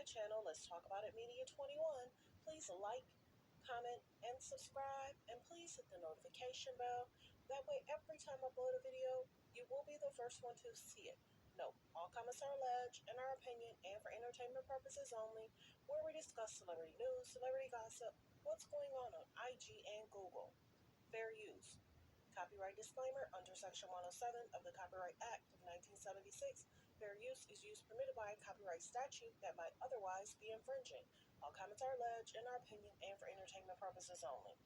channel, Let's Talk About It Media 21. Please like, comment, and subscribe. And please hit the notification bell. That way, every time I upload a video, you will be the first one to see it. Note, all comments are alleged, in our opinion, and for entertainment purposes only, where we discuss celebrity news, celebrity gossip, what's going on IG and Google. Fair use. Copyright disclaimer under Section 107 of the Copyright Act of 1976. Fair use is use permitted by a copyright statute that might otherwise be infringing. All comments are alleged in our opinion and for entertainment purposes only.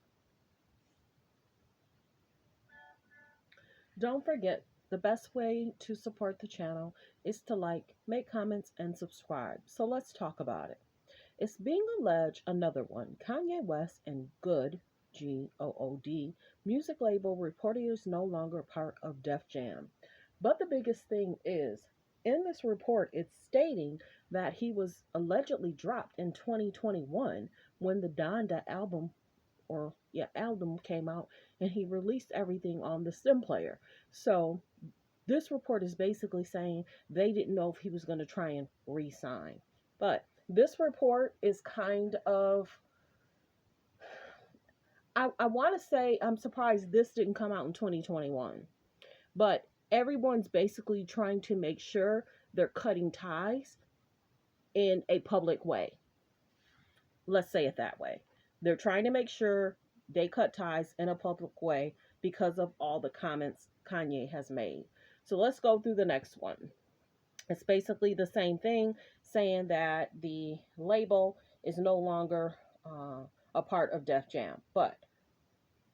Don't forget, the best way to support the channel is to like, make comments, and subscribe. So let's talk about it. It's being alleged another one. Kanye West and Good music label reportedly is no longer part of Def Jam. But the biggest thing is, in this report, it's stating that he was allegedly dropped in 2021 when the Donda album came out, and he released everything on the stem player. So this report is basically saying they didn't know if he was going to try and re-sign. But this report is kind of, I want to say, I'm surprised this didn't come out in 2021. But everyone's basically trying to make sure they're cutting ties in a public way. Let's say it that way. They're trying to make sure they cut ties in a public way because of all the comments Kanye has made. So let's go through the next one. It's basically the same thing, saying that the label is no longer a part of Def Jam. But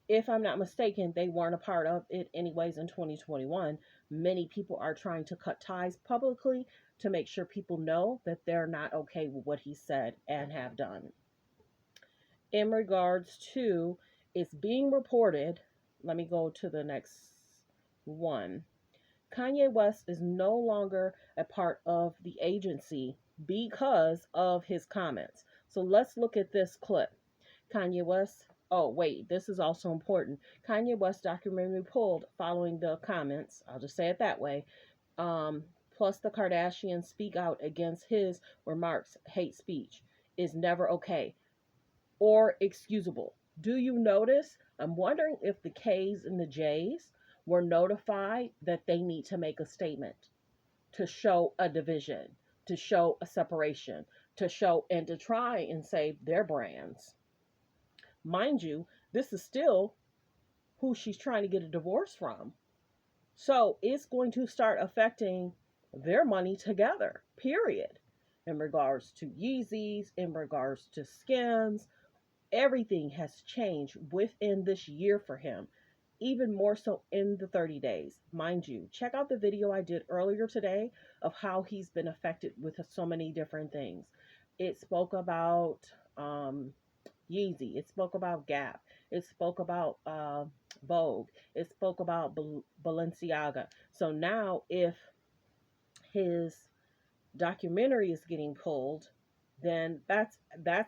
if I'm not mistaken, they weren't a part of it anyways in 2021. Many people are trying to cut ties publicly to make sure people know that they're not okay with what he said and have done. In regards to, it's being reported, let me go to the next one. Kanye West is no longer a part of the agency because of his comments. So let's look at this clip. Kanye West, oh wait, this is also important. Kanye West documentary pulled following the comments, I'll just say it that way. Plus the Kardashians speak out against his remarks. Hate speech is never okay or excusable. Do you notice? I'm wondering if the K's and the J's were notified that they need to make a statement to show a division, to show a separation, to show and to try and save their brands. Mind you, this is still who she's trying to get a divorce from. So it's going to start affecting their money together, period. In regards to Yeezys, in regards to skins, everything has changed within this year for him, even more so in the 30 days. Mind you, check out the video I did earlier today of how he's been affected with so many different things. It spoke about Yeezy, it spoke about Gap, it spoke about Vogue, it spoke about Balenciaga. So now if his documentary is getting pulled, then that's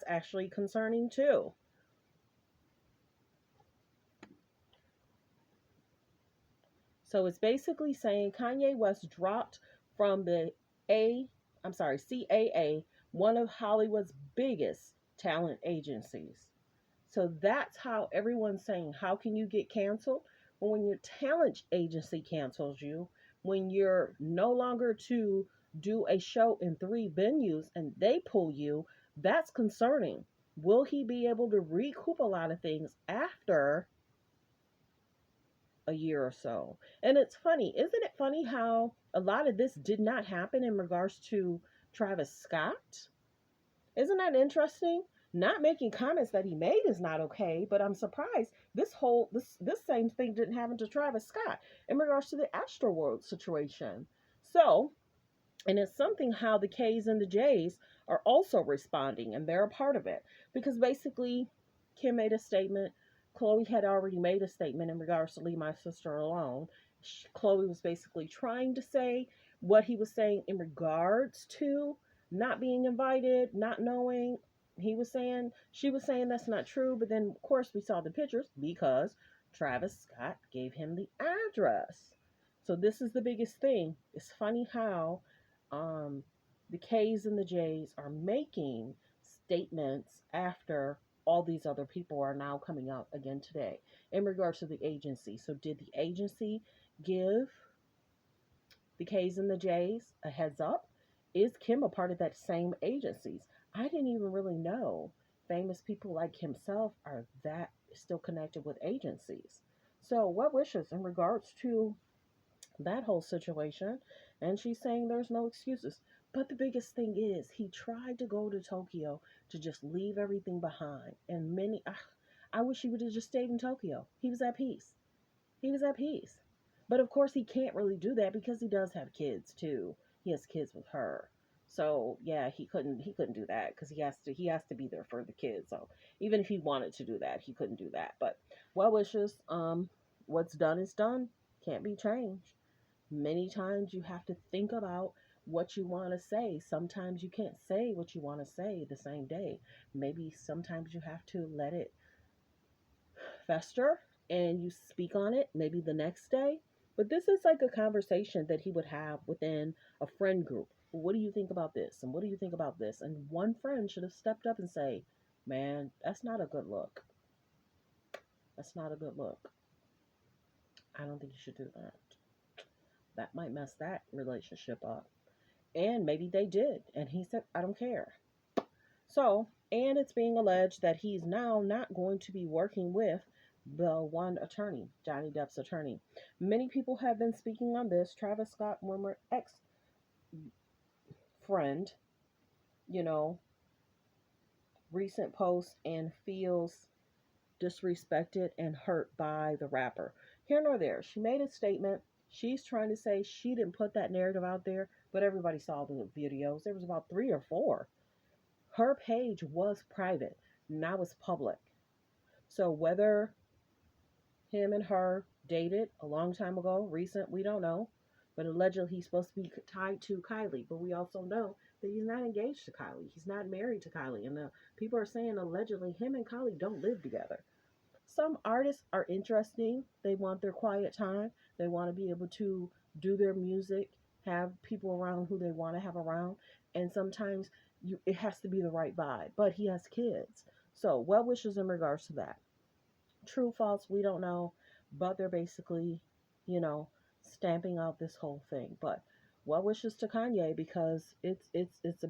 actually concerning too. So it's basically saying Kanye West dropped from the CAA, one of Hollywood's biggest talent agencies. So that's how everyone's saying, how can you get canceled? Well, when your talent agency cancels you, when you're no longer to do a show in 3 venues and they pull you, that's concerning. Will he be able to recoup a lot of things after a year or so? And it's funny, isn't it funny how a lot of this did not happen in regards to Travis Scott? Isn't that interesting? Not making comments that he made is not okay, but I'm surprised this same thing didn't happen to Travis Scott in regards to the Astroworld situation. So, and it's something how the K's and the J's are also responding, and they're a part of it. Because basically, Kim made a statement. Chloe had already made a statement in regards to Leave My Sister Alone. Chloe was basically trying to say what he was saying in regards to not being invited, not knowing. She was saying that's not true, but then of course we saw the pictures because Travis Scott gave him the address. So this is the biggest thing. It's funny how The K's and the J's are making statements after all these other people are now coming out again today in regards to the agency. So, did the agency give the K's and the J's a heads up? Is Kim a part of that same agencies? I didn't even really know famous people like himself are that still connected with agencies. So, what wishes in regards to that whole situation? And she's saying there's no excuses. But the biggest thing is, he tried to go to Tokyo to just leave everything behind. And I wish he would have just stayed in Tokyo. He was at peace. He was at peace. But of course, he can't really do that because he does have kids too. He has kids with her. So yeah, he couldn't do that because he has to be there for the kids. So even if he wanted to do that, he couldn't do that. But well wishes. What's done is done. Can't be changed. Many times you have to think about what you want to say. Sometimes you can't say what you want to say the same day. Maybe sometimes you have to let it fester and you speak on it maybe the next day. But this is like a conversation that he would have within a friend group. Well, what do you think about this? And what do you think about this? And one friend should have stepped up and say, man, that's not a good look. That's not a good look. I don't think you should do that. That might mess that relationship up. And maybe they did. And he said, I don't care. So, and it's being alleged that he's now not going to be working with the one attorney, Johnny Depp's attorney. Many people have been speaking on this. Travis Scott, former ex friend, you know, recent post and feels disrespected and hurt by the rapper. Here nor there. She made a statement. She's trying to say she didn't put that narrative out there, but everybody saw the videos. There was about three or four. Her page was private, now it's public. So whether him and her dated a long time ago, recent, we don't know. But allegedly he's supposed to be tied to Kylie. But we also know that he's not engaged to Kylie. He's not married to Kylie. And the people are saying allegedly him and Kylie don't live together. Some artists are interesting. They want their quiet time. They want to be able to do their music, have people around who they want to have around. And sometimes it has to be the right vibe. But he has kids. So well wishes in regards to that. True, false, we don't know. But they're basically, you know, stamping out this whole thing. But well wishes to Kanye because it's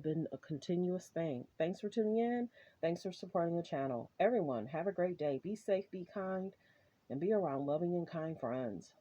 been a continuous thing. Thanks for tuning in. Thanks for supporting the channel. Everyone, have a great day. Be safe, be kind, and be around loving and kind friends.